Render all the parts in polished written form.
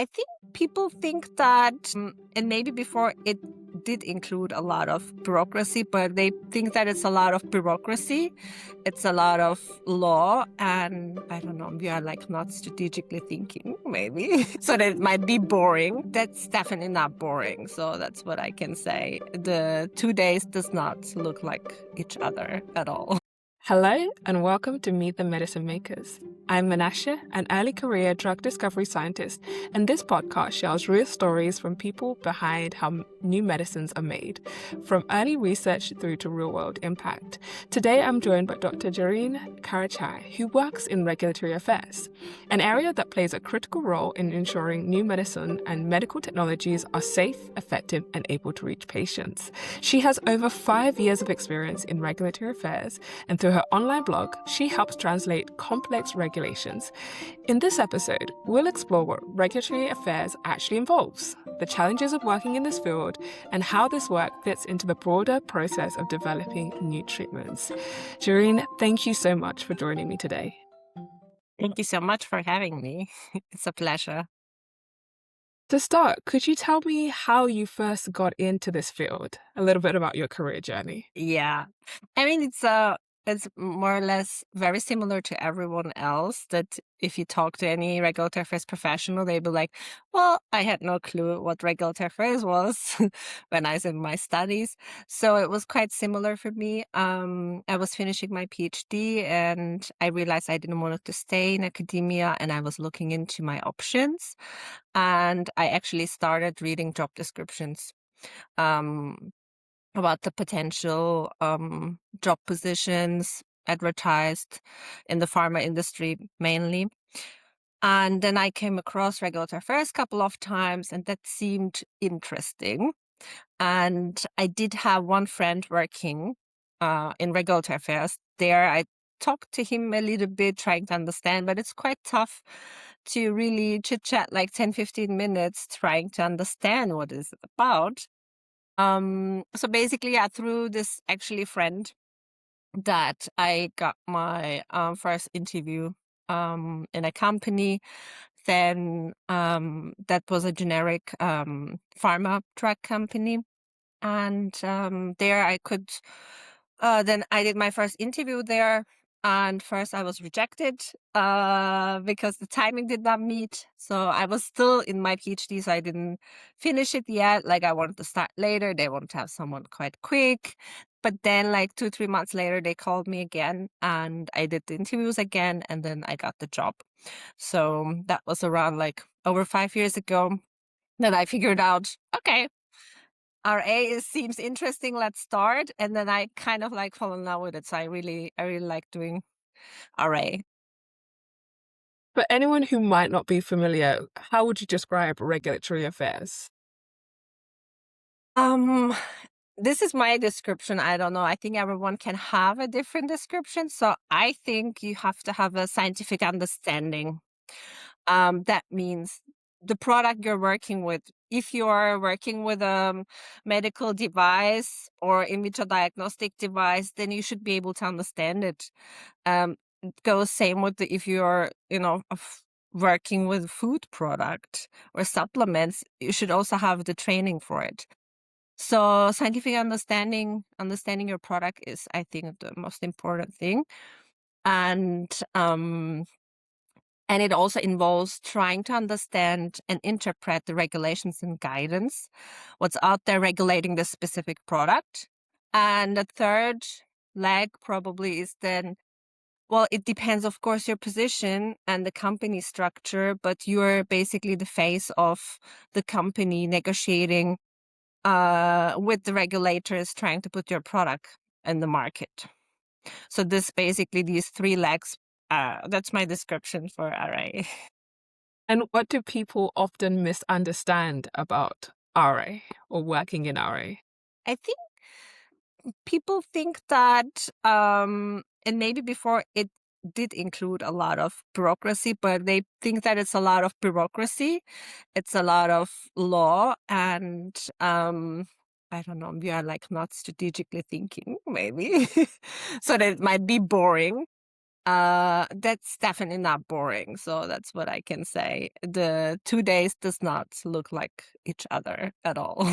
I think people think that, and maybe before it did include a lot of bureaucracy, but they think that it's a lot of bureaucracy, it's a lot of law, and I don't know, we are like not strategically thinking, maybe. So that it might be boring. That's definitely not boring. So that's what I can say. The 2 days does not look like each other at all. Hello and welcome to Meet the Medicine Makers. I'm Menashe, an early career drug discovery scientist, and this podcast shares real stories from people behind how new medicines are made, from early research through to real-world impact. Today I'm joined by Dr. Ceren Karacay, who works in regulatory affairs, an area that plays a critical role in ensuring new medicine and medical technologies are safe, effective, and able to reach patients. She has over 5 years of experience in regulatory affairs, and through her online blog, she helps translate complex regulations. In this episode, we'll explore what regulatory affairs actually involves, the challenges of working in this field, and how this work fits into the broader process of developing new treatments. Ceren, thank you so much for joining me today. Thank you so much for having me. It's a pleasure. To start, could you tell me how you first got into this field? A little bit about your career journey. Yeah. I mean, it's more or less very similar to everyone else that if you talk to any regulatory affairs professional, they'd be like, well, I had no clue what regulatory affairs was when I was in my studies. So it was quite similar for me. I was finishing my PhD and I realized I didn't want to stay in academia and I was looking into my options. And I actually started reading job descriptions. Um, about the potential job positions advertised in the pharma industry mainly. And then I came across regulatory affairs a couple of times, and that seemed interesting. And I did have one friend working in regulatory affairs there. I talked to him a little bit, trying to understand, but it's quite tough to really chit chat like 10-15 minutes trying to understand what it's about. So basically, yeah, through this actually friend that I got my first interview in a company. Then that was a generic pharma drug company. And there I could, then I did my first interview there. And first I was rejected because the timing did not meet. So I was still in my PhD, so I didn't finish it yet. Like I wanted to start later. They wanted to have someone quite quick. But then like 2-3 months later, they called me again and I did the interviews again and then I got the job. So that was around like over 5 years ago. Then I figured out, okay, seems interesting. Let's start. And then I kind of like fall in love with it. So I really like doing RA. For anyone who might not be familiar, how would you describe regulatory affairs? Um, this is my description. I don't know. I think everyone can have a different description. So I think you have to have a scientific understanding. That means the product you're working with. If you're working with a medical device or in vitro diagnostic device, then you should be able to understand it. It goes same with if you're, working with food product or supplements, you should also have the training for it. So scientific understanding your product is, I think, the most important thing. And it also involves trying to understand and interpret the regulations and guidance, what's out there regulating the specific product. And the third leg probably is then, well, it depends, of course, your position and the company structure, but you're basically the face of the company negotiating with the regulators trying to put your product in the market. So these three legs, that's my description for RA. And what do people often misunderstand about RA or working in RA? I think people think that, and maybe before it did include a lot of bureaucracy, but they think that it's a lot of bureaucracy, it's a lot of law, and I don't know, we are like not strategically thinking, maybe. So that it might be boring. That's definitely not boring. So that's what I can say. The 2 days does not look like each other at all.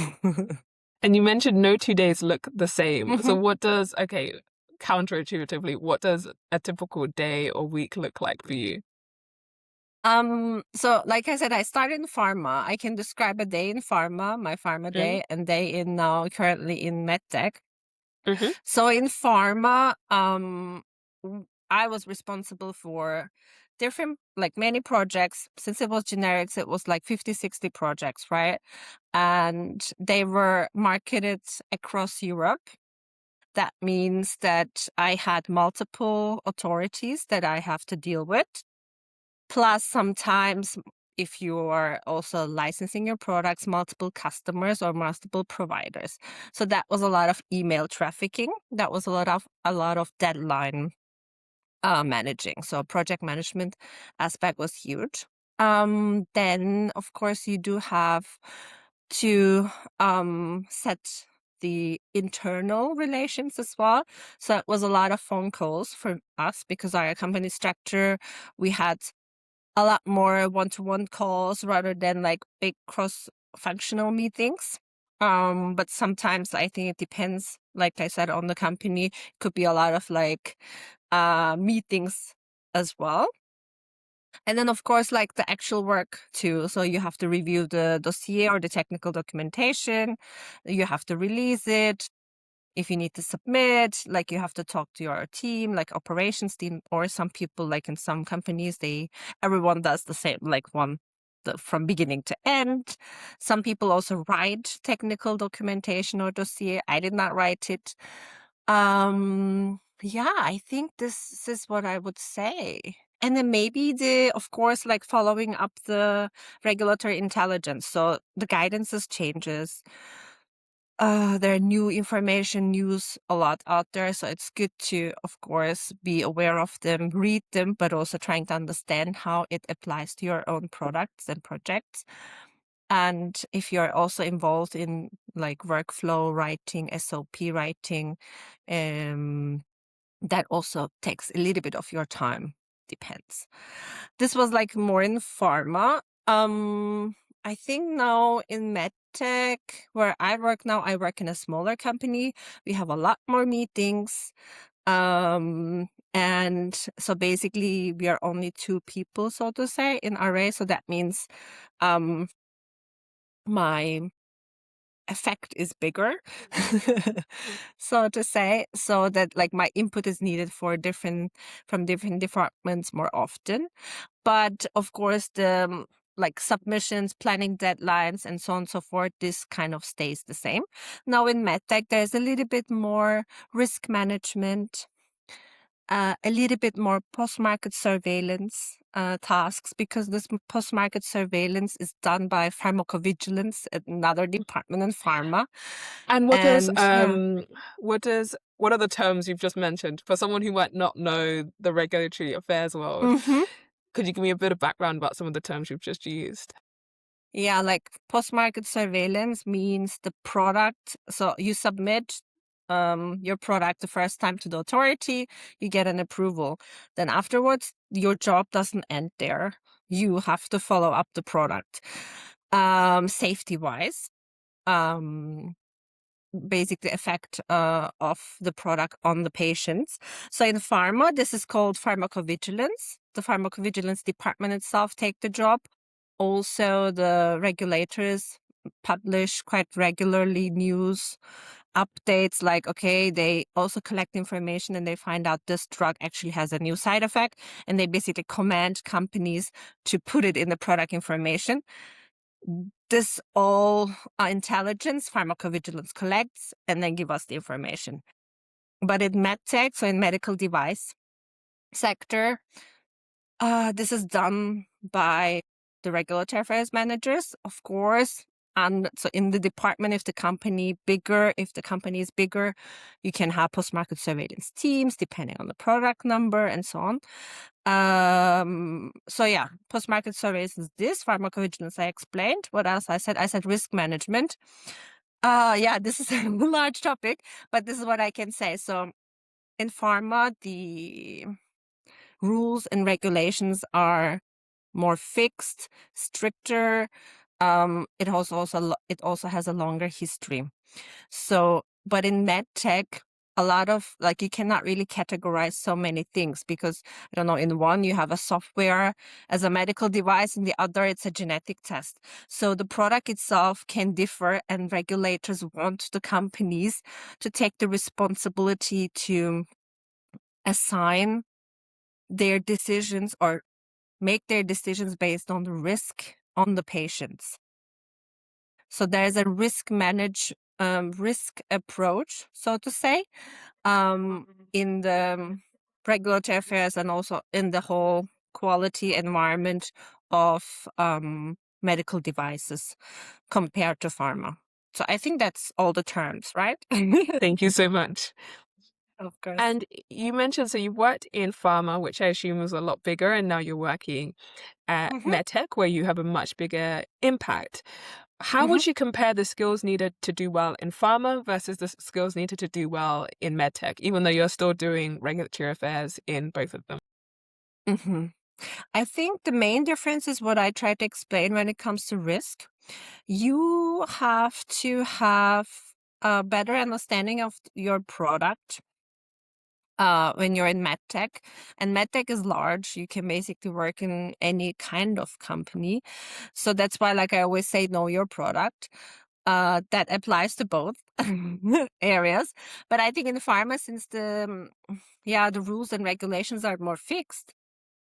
And you mentioned no 2 days look the same. So Mhm. counterintuitively, what does a typical day or week look like for you? So like I said, I started in pharma. I can describe a day in pharma, my pharma Mm, day, and day in now currently in medtech. mhm. So in pharma, I was responsible for different, like many projects. Since it was generics, it was like 50, 60 projects, right? And they were marketed across Europe. That means that I had multiple authorities that I have to deal with. Plus, sometimes if you are also licensing your products, multiple customers or multiple providers. So that was a lot of email trafficking. That was a lot of deadline managing. So project management aspect was huge. Then of course you do have to set the internal relations as well. So it was a lot of phone calls for us because our company structure, we had a lot more one-to-one calls rather than like big cross-functional meetings. But sometimes I think it depends, like I said, on the company. Could be a lot of like meetings as well. And then of course like the actual work too. So you have to review the dossier or the technical documentation. You have to release it. If you need to submit, like you have to talk to your team, like operations team, or some people, like in some companies, everyone does the same, like from beginning to end. Some people also write technical documentation or dossier. I did not write it. Yeah, I think this is what I would say. And then maybe of course, like following up the regulatory intelligence. So the guidances changes. There are new information news a lot out there, so it's good to, of course, be aware of them, read them, but also trying to understand how it applies to your own products and projects. And if you're also involved in like workflow writing, SOP writing, um, that also takes a little bit of your time. Depends. This was like more in pharma. I think now in medtech, where I work now, I work in a smaller company. We have a lot more meetings. And so basically we are only two people, so to say, in RA. So that means um my effect is bigger, so to say, so that like my input is needed from different departments more often. But of course, like submissions, planning deadlines, and so on and so forth, this kind of stays the same. Now in medtech, there's a little bit more risk management, a little bit more post-market surveillance tasks, because this post-market surveillance is done by pharmacovigilance, another department in pharma. And And yeah. what are the terms you've just mentioned for someone who might not know the regulatory affairs world? Mhm. Could you give me a bit of background about some of the terms you've just used? Yeah, like post-market surveillance means the product. So you submit your product the first time to the authority, you get an approval. Then afterwards, your job doesn't end there. You have to follow up the product. Safety-wise, um, basic the effect of the product on the patients. So in pharma, this is called pharmacovigilance. The pharmacovigilance department itself take the job. Also, the regulators publish quite regularly news updates like, okay, they also collect information and they find out this drug actually has a new side effect, and they basically command companies to put it in the product information. This all intelligence pharmacovigilance collects and then give us the information. But in medtech, so in medical device sector, this is done by the regulatory affairs managers, of course. And so in the department, if the company is bigger, you can have post-market surveillance teams depending on the product number and so on. So yeah, post-market surveillance is this, pharmacovigilance I explained. What else I said? I said risk management. Yeah, this is a large topic, but this is what I can say. So in pharma, rules and regulations are more fixed, stricter. It also has a longer history. So, but in med tech, a lot of like you cannot really categorize so many things because I don't know, in one you have a software as a medical device, in the other it's a genetic test. So the product itself can differ, and regulators want the companies to take the responsibility to assign their decisions or make their decisions based on the risk on the patients. So there's a risk approach, so to say, in the regulatory affairs and also in the whole quality environment of medical devices compared to pharma. So I think that's all the terms, right? Thank you so much. Of course. And you mentioned, so you worked in pharma, which I assume was a lot bigger, and now you're working at Hmm. medtech, where you have a much bigger impact. How Hmm. would you compare the skills needed to do well in pharma versus the skills needed to do well in medtech, even though you're still doing regulatory affairs in both of them? Hmm. I think the main difference is what I try to explain when it comes to risk. You have to have a better understanding of your product when you're in medtech. And medtech is large. You can basically work in any kind of company. So that's why, like I always say, know your product. That applies to both areas. But I think in pharma, since the rules and regulations are more fixed,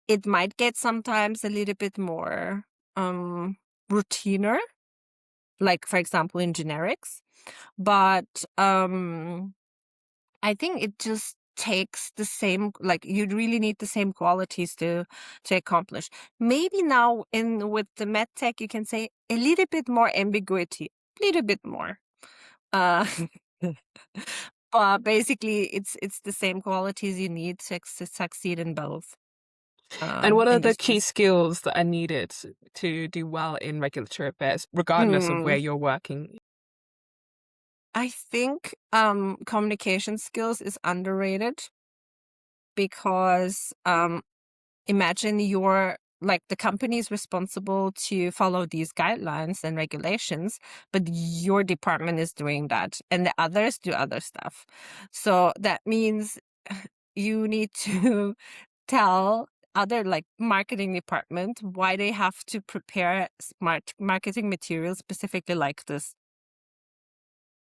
it might get sometimes a little bit more routiner, like for example in generics. But I think it just takes the same, like you really need the same qualities to accomplish. Maybe now in with the medtech, you can say a little bit more ambiguity, a little bit more. Uh, but basically, it's the same qualities you need to succeed in both And what are the key industries. skills that are needed to do well in regulatory affairs, regardless of Hmm. where you're working? I think communication skills is underrated because imagine you're like the company is responsible to follow these guidelines and regulations, but your department is doing that and the others do other stuff. So that means you need to tell other like marketing department why they have to prepare smart marketing materials specifically like this.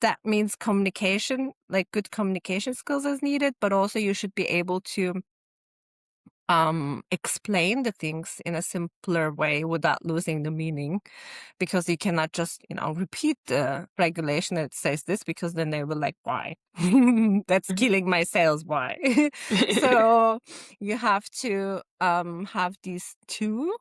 That means communication, like good communication skills is needed, but also you should be able to explain the things in a simpler way without losing the meaning, because you cannot just repeat the regulation that says this, because then they will like, why? That's killing my sales, why? So you have to have these two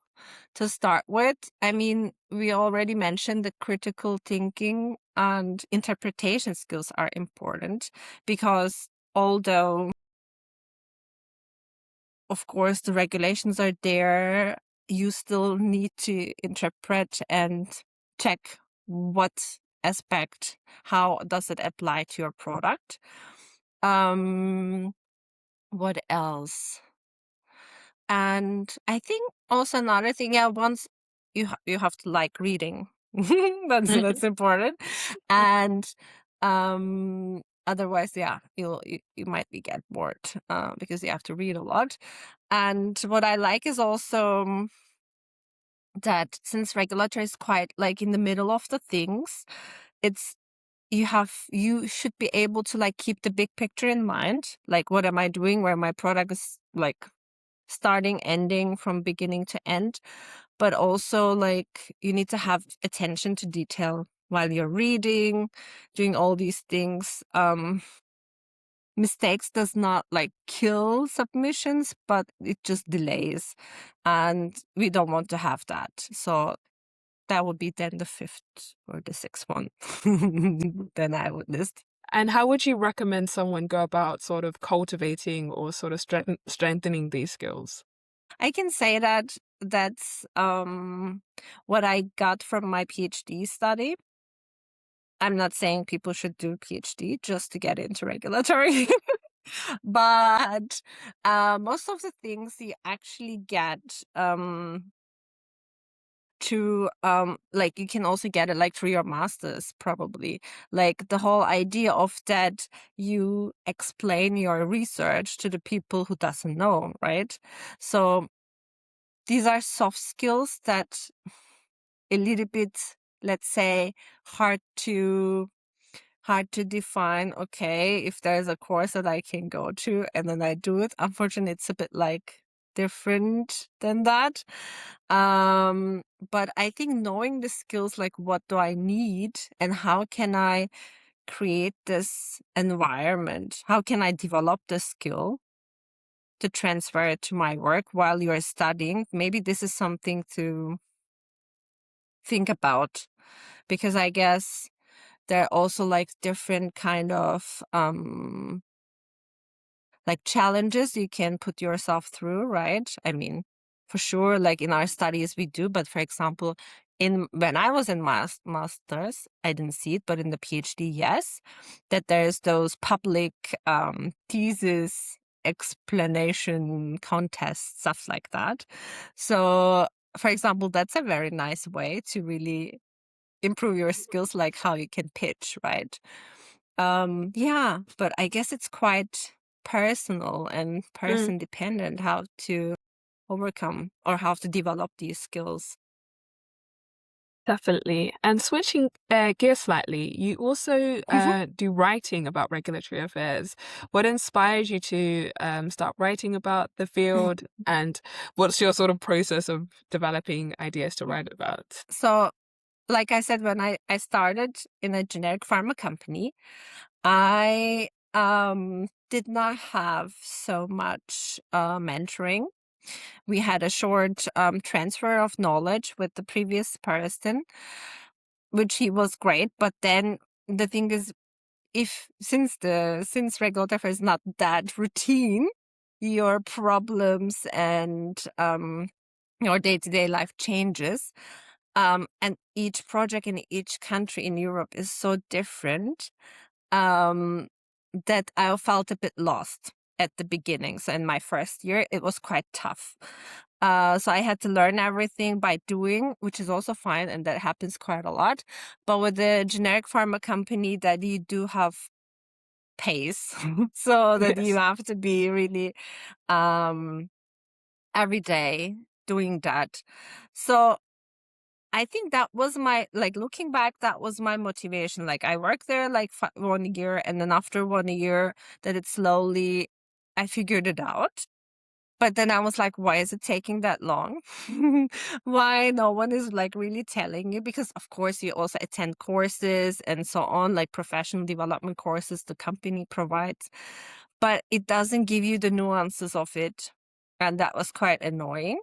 to start with. I mean, we already mentioned the critical thinking and interpretation skills are important, because although of course the regulations are there, you still need to interpret and check what aspect, how does it apply to your product. um what else? And I think also another thing, yeah, once you have to like reading. That's important. And otherwise, yeah, you might be get bored because you have to read a lot. And what I like is also that since regulator is quite like in the middle of the things, it's you should be able to like keep the big picture in mind, like what am I doing, where my product is like starting, ending, from beginning to end. But also like you need to have attention to detail while you're reading, doing all these things. Mistakes does not like kill submissions, but it just delays, and we don't want to have that. So that would be then the fifth or the sixth one. Then I would list. And how would you recommend someone go about sort of cultivating or sort of strengthening these skills? I can say that that's what I got from my PhD study. I'm not saying people should do PhD just to get into regulatory. But most of the things you actually get to like you can also get it like through your masters probably, like the whole idea of that you explain your research to the people who doesn't know, right? So these are soft skills that a little bit, let's say, hard to define. Okay, if there's a course that I can go to and then I do it, unfortunately it's a bit like different than that. But I think knowing the skills, like what do I need and how can I create this environment, how can I develop the skill to transfer it to my work while you're studying, maybe this is something to think about, because I guess there are also like different kind of like challenges you can put yourself through, right? I mean, for sure, like in our studies we do, but for example, in when I was in masters, I didn't see it, but in the PhD, yes, that there's those public thesis explanation contests, stuff like that. So, for example, that's a very nice way to really improve your skills, like how you can pitch, right? Yeah, but I guess it's quite personal and Mm, person dependent how to overcome or how to develop these skills. definitely. And switching gears slightly, you also do writing about regulatory affairs. What inspired you to start writing about the field, and what's your sort of process of developing ideas to write about? So, like I said, when I started in a generic pharma company, I did not have so much mentoring. We had a short transfer of knowledge with the previous person, which he was great. But then the thing is, if since regulatory is not that routine, your problems and your day-to-day life changes. And each project in each country in Europe is so different, um, that I felt a bit lost at the beginning. So in my first year, it was quite tough. So I had to learn everything by doing, which is also fine, and that happens quite a lot. But with the generic pharma company, that you do have pace, so that you Yes. have to be really um, every day doing that. So I think that was my, like, looking back, that was my motivation. Like, I worked there like 1 year, and then after 1 year, that it slowly, I figured it out. But then I was like, why is it taking that long? Why no one is like really telling you? Because of course you also attend courses and so on, like professional development courses the company provides, but it doesn't give you the nuances of it. And that was quite annoying.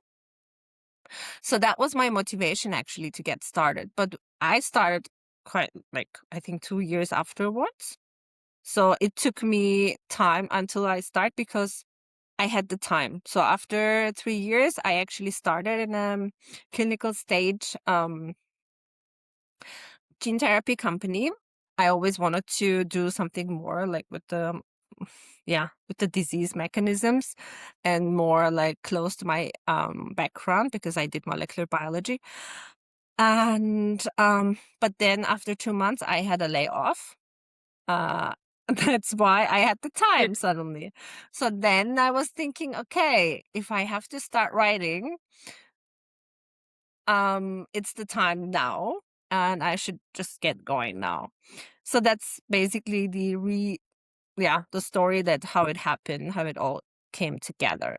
So that was my motivation actually to get started. But I started quite like, I think 2 years afterwards. So it took me time until I start because I had the time. So after 3 years, I actually started in a clinical stage gene therapy company. I always wanted to do something more like with the yeah, with the disease mechanisms and more like close to my background because I did molecular biology. And but then after 2 months I had a layoff. Uh that's why I had the Yeah. time suddenly. So then I was thinking, okay, if I have to start writing, it's the time now and I should just get going now. So that's basically the story, that how it happened, how it all came together.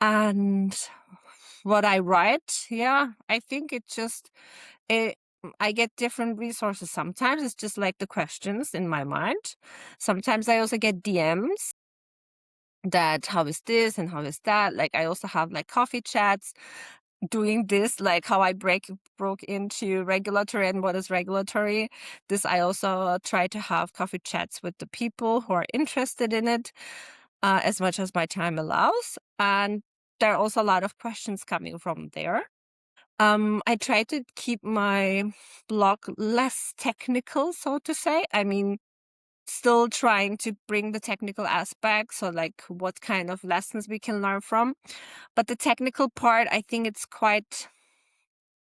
And what I write, yeah, I think it just it I get different resources. Sometimes it's just like the questions in my mind. Sometimes I also get DMs that how is this and how is that. Like I also have like coffee chats doing this, like how I broke into regulatory and what is regulatory. This I also try to have coffee chats with the people who are interested in it, as much as my time allows. And there are also a lot of questions coming from there. I try to keep my blog less technical, so to say. I mean, still trying to bring the technical aspects, so like what kind of lessons we can learn from. But the technical part, I think it's quite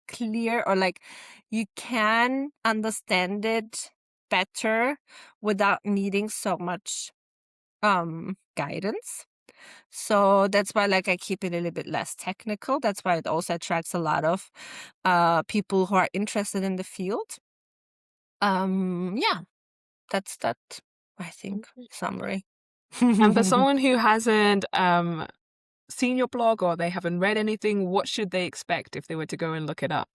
clear, or like you can understand it better without needing so much guidance. So that's why like I keep it a little bit less technical. That's why it also attracts a lot of people who are interested in the field. Yeah, that's that, I think, summary. And for someone who hasn't seen your blog or they haven't read anything, what should they expect if they were to go and look it up?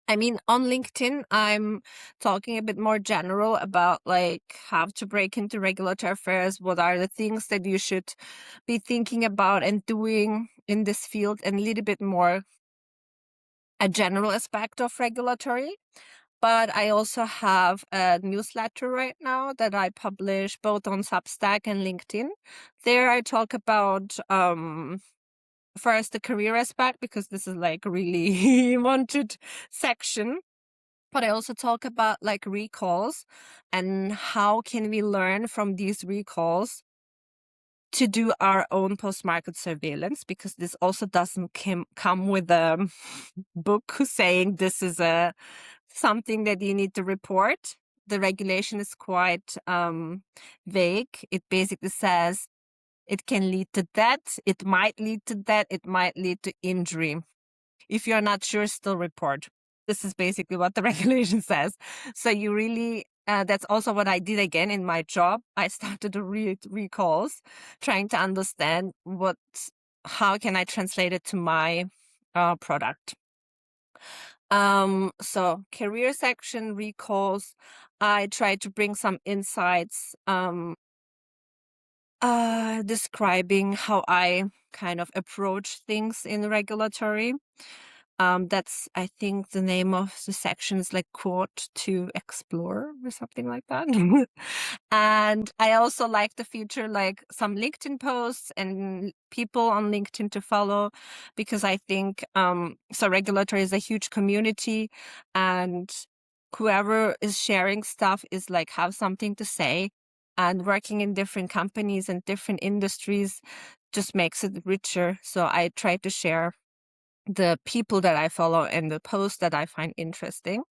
I mean, on LinkedIn, I'm talking a bit more general about like how to break into regulatory affairs, what are the things that you should be thinking about and doing in this field, and a little bit more a general aspect of regulatory. But I also have a newsletter right now that I publish both on Substack and LinkedIn. There I talk about first the career aspect, because this is like really wanted section. But I also talk about like recalls and how can we learn from these recalls to do our own post-market surveillance, because this also doesn't come with a book saying this is something that you need to report. The regulation is quite vague. It basically says it can lead to death, it might lead to death, it might lead to injury. If you're not sure, still report. This is basically what the regulation says. So you really, that's also what I did again in my job. I started to read recalls, trying to understand how can I translate it to my product. So career section recalls, I try to bring some insights, describing how I kind of approach things in regulatory. That's, I think the name of the section is like quote to explore or something like that. And I also like to feature like some LinkedIn posts and people on LinkedIn to follow, because I think, so regulatory is a huge community, and whoever is sharing stuff is like have something to say, and working in different companies and different industries just makes it richer. So I try to share the people that I follow and the posts that I find interesting.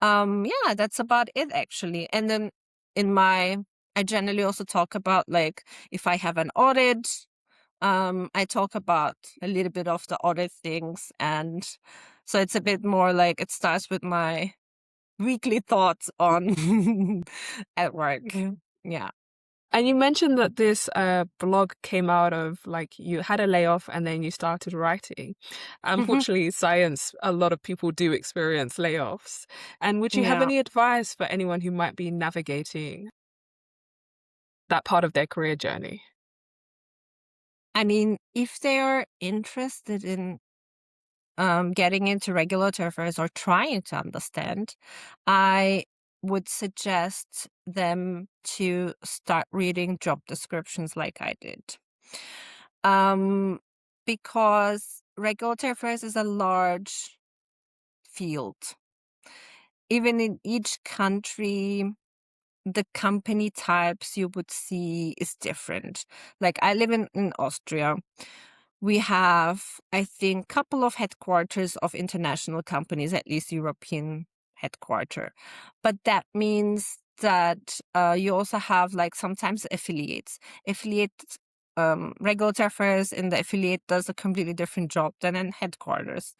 Yeah, that's about it actually. And then I generally also talk about like if I have an audit, I talk about a little bit of the audit things. And so it's a bit more like it starts with my weekly thoughts on at work. Yeah. And you mentioned that this blog came out of like you had a layoff and then you started writing. Unfortunately, science, a lot of people do experience layoffs. And would you have Yeah. any advice for anyone who might be navigating that part of their career journey? I mean, if they are interested in getting into regulatory affairs or trying to understand, I would suggest them to start reading job descriptions like I did. Because regulatory affairs is a large field. Even in each country, the company types you would see is different. Like I live in Austria. We have, I think, couple of headquarters of international companies, at least European headquarter. But that means that you also have like sometimes affiliates. Affiliates, regulatory affairs in the affiliate does a completely different job than in headquarters.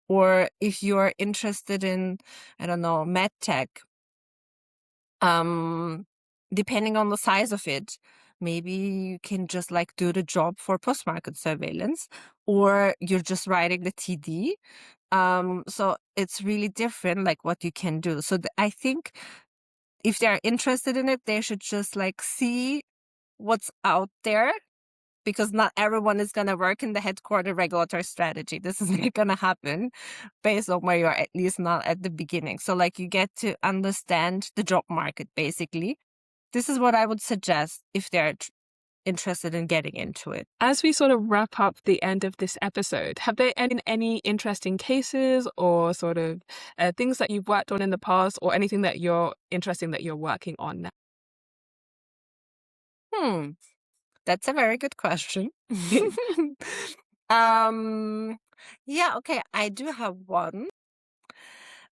Or if you're interested in, I don't know, med tech, depending on the size of it, maybe you can just like do the job for post-market surveillance, or you're just writing the TD. So it's really different, like what you can do. So I think if they're interested in it, they should just like see what's out there, because not everyone is going to work in the headquarter regulatory strategy. This is not going to happen based on where you're at least not at the beginning. So like you get to understand the job market basically. This is what I would suggest if they're interested in getting into it. As we sort of wrap up the end of this episode, have there been any interesting cases or sort of things that you've worked on in the past or anything that you're interesting that you're working on now? Hmm, that's a very good question. Um, yeah, okay, I do have one.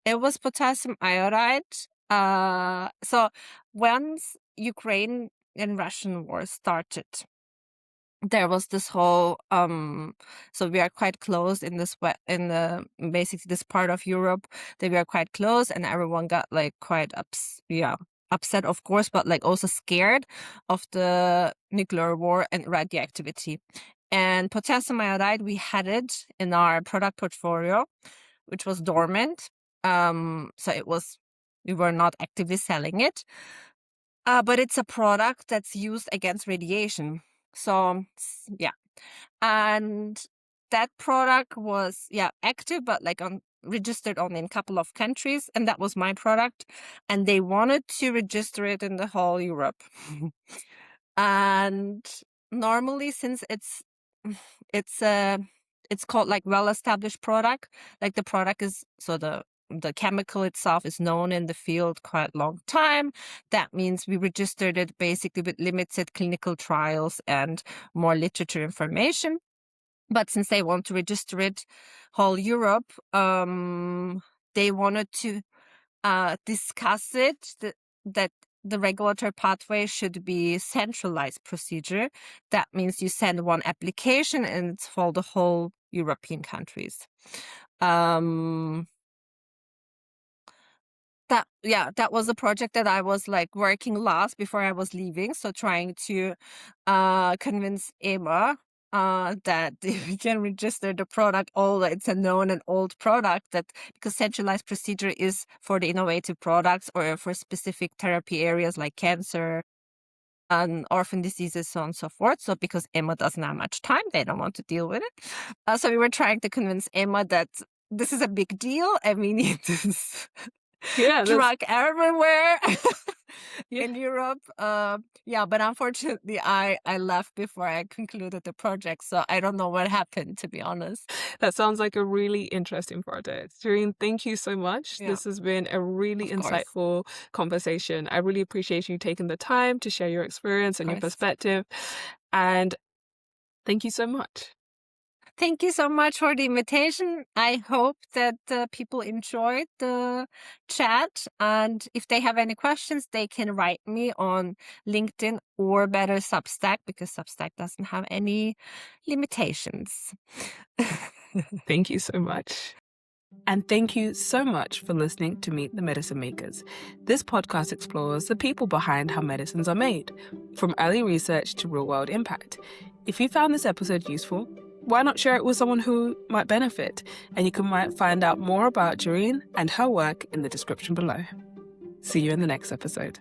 It was potassium iodide. So once Ukraine and Russian war started, there was this whole so we are quite close in this in the basically this part of Europe that we are quite close, and everyone got like quite upset, of course, but like also scared of the nuclear war and radioactivity. And potassium iodide, we had it in our product portfolio, which was dormant. So we were not actively selling it. But it's a product that's used against radiation. So yeah. And that product was active, but like registered only in a couple of countries, and that was my product. And they wanted to register it in the whole Europe. And normally, since it's it's called like well-established product, like the product is the chemical itself is known in the field quite long time. That means we registered it basically with limited clinical trials and more literature information. But since they want to register it whole Europe, they wanted to discuss it, that the regulatory pathway should be centralized procedure. That means you send one application and it's for the whole European countries. That was a project that I was like working last before I was leaving. So trying to convince EMA that we can register the product, although it's a known and old product, that because centralized procedure is for the innovative products or for specific therapy areas like cancer and orphan diseases, so on and so forth. So because EMA doesn't have much time, they don't want to deal with it. So we were trying to convince EMA that this is a big deal and we need this Yeah, drug everywhere yeah. in Europe. But unfortunately, I left before I concluded the project, so I don't know what happened, to be honest. That sounds like a really interesting project. Jareen, thank you so much. Yeah, This has been a really of course, insightful conversation. I really appreciate you taking the time to share your experience of and your course. perspective. And thank you so much. Thank you so much for the invitation. I hope that people enjoyed the chat. And if they have any questions, they can write me on LinkedIn or better Substack, because Substack doesn't have any limitations. Thank you so much. And thank you so much for listening to Meet the Medicine Makers. This podcast explores the people behind how medicines are made, from early research to real-world impact. If you found this episode useful, why not share it with someone who might benefit? And you might find out more about Jareen and her work in the description below. See you in the next episode.